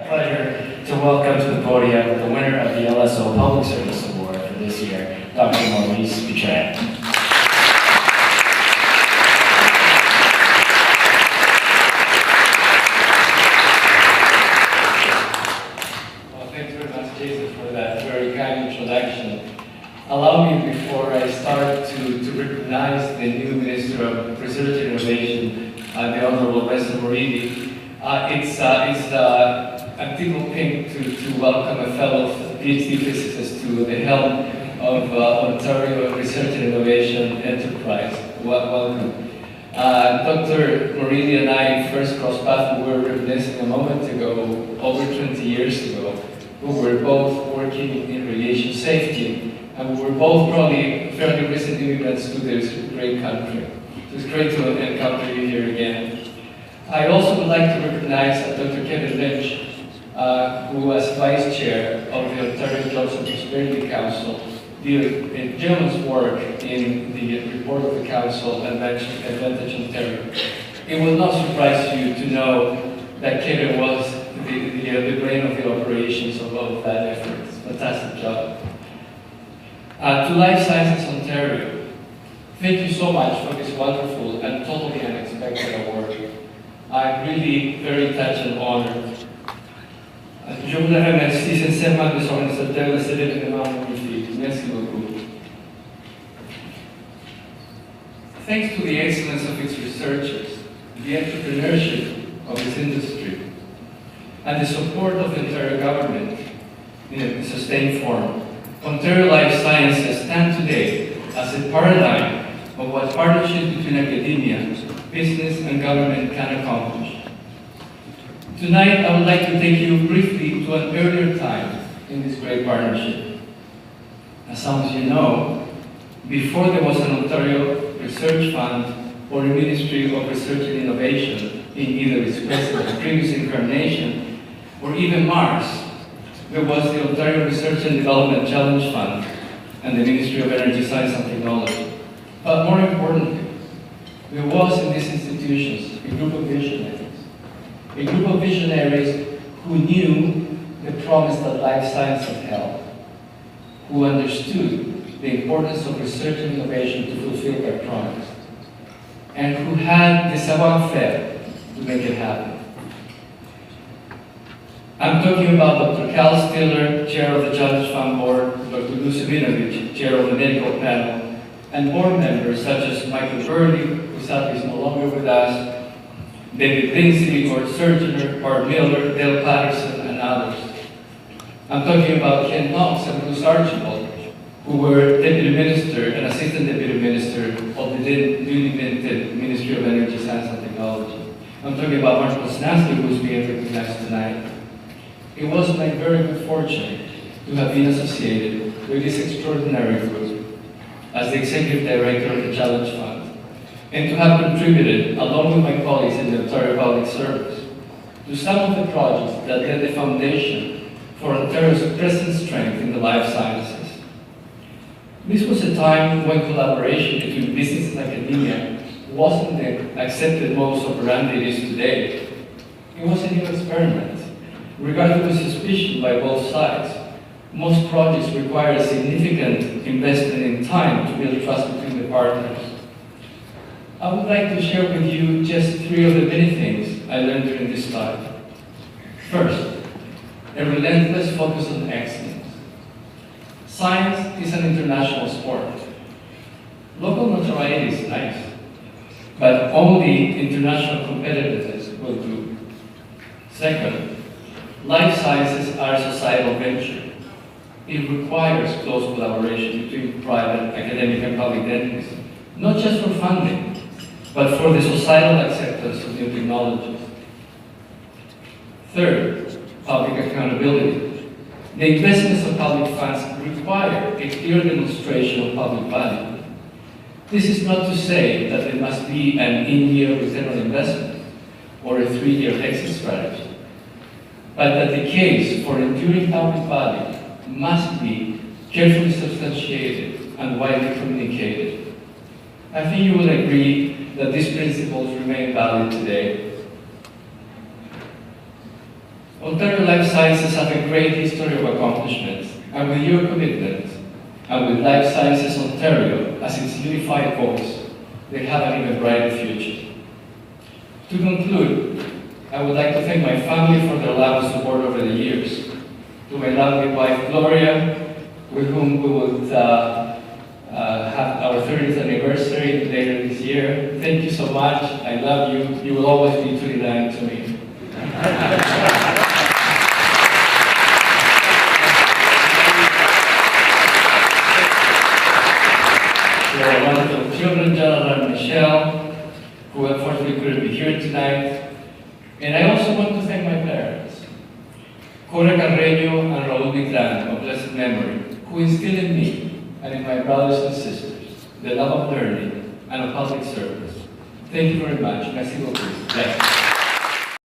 pleasure to welcome to the podium the winner of the LSO Public Service Award for this year, Dr. Maurice Bitran. Well, thanks very much, Jason, for that very kind introduction. Allow me, before I start, to recognize the new Minister of Research and Innovation, the Honorable Mr. Maurice. I'm tickled pink to welcome a fellow PhD physicist to the helm of Ontario Research and Innovation Enterprise. Welcome. Dr. Maurice and I first crossed paths, we were reminiscing a moment ago, over 20 years ago. We were both working in radiation safety, and we were both probably fairly recent immigrants to this great country. So it's great to encounter you here again. I also would like to recognize Dr. Kevin Lynch, who was Vice Chair of the Ontario Jobs and Prosperity Council, did a gentleman's work in the report of the Council, Advantage Ontario. It will not surprise you to know that Kevin was the brain of the operations of all of that effort. It's a fantastic job. To Life Sciences Ontario, thank you so much for this wonderful and totally unexpected award. I'm really very touched and honored. Je voudrais remercier sincèrement les organisateurs de cet événement magnifique. Merci beaucoup. Thanks to the excellence of its researchers, the entrepreneurship of its industry, and the support of the Ontario government in a sustained form, Ontario Life Sciences stand today as a paradigm of what partnerships between academia, business, and government can accomplish. Tonight, I would like to take you briefly to an earlier time in this great partnership. As some of you know, before there was an Ontario Research Fund or a Ministry of Research and Innovation in either its previous incarnation or even Mars, there was the Ontario Research and Development Challenge Fund and the Ministry of Energy, Science and Technology. But more importantly, there was in these institutions a group of visionaries who knew the promise that life science had held, who understood the importance of research and innovation to fulfill that promise, and who had the savoir-faire to make it happen. I'm talking about Dr. Cal Stiller, Chair of the Challenge Fund Board, Dr. Lou Sabinovich, Chair of the Medical Panel, and board members such as Michael Burley, who sadly is no longer with us, David Lindsay, Gord Surgener, Bart Miller, Dale Patterson, and others. I'm talking about Ken Knox and Bruce Archibald, who were Deputy Minister and Assistant Deputy Minister of the newly minted Ministry of Energy, Science and Technology. I'm talking about Mark Posnanski, who is being recognized tonight. It was my very good fortune to have been associated with this extraordinary group as the Executive Director of the Challenge Fund, and to have contributed, along with my colleagues in the Ontario Public Service, to some of the projects that laid the foundation for Ontario's present strength in the life sciences. This was a time when collaboration between business and academia wasn't the accepted modus operandi it is today. It was a new experiment, regarded with suspicion by both sides. Most projects require a significant investment in time to build trust between the partners. I would like to share with you just 3 of the many things I learned during this time. First, a relentless focus on excellence. Science is an international sport. Local notoriety is nice, but only international competitiveness will do. Second, life sciences are a societal venture. It requires close collaboration between private, academic, and public entities, not just for funding, but for the societal acceptance of new technologies. Third, public accountability. The investments of public funds require a clear demonstration of public value. This is not to say that there must be an in-year return on investment or a 3-year exit strategy, but that the case for enduring public value must be carefully substantiated and widely communicated. I think you will agree that these principles remain valid today. Ontario Life Sciences have a great history of accomplishments, and with your commitment, and with Life Sciences Ontario as its unified voice, they have an even brighter future. To conclude, I would like to thank my family for their love and support over the years. To my lovely wife, Gloria, with whom we will have our 30th anniversary later this year. Thank you so much. I love you. You will always be 29 to me. To our wonderful children, Jonathan and Michelle, who unfortunately couldn't be here tonight. And I also want to thank my parents, Cora Carreño and Raul Bitran, of blessed memory, who instilled in me and in my brothers and sisters the love of learning and of public service. Thank you very much. Merci beaucoup.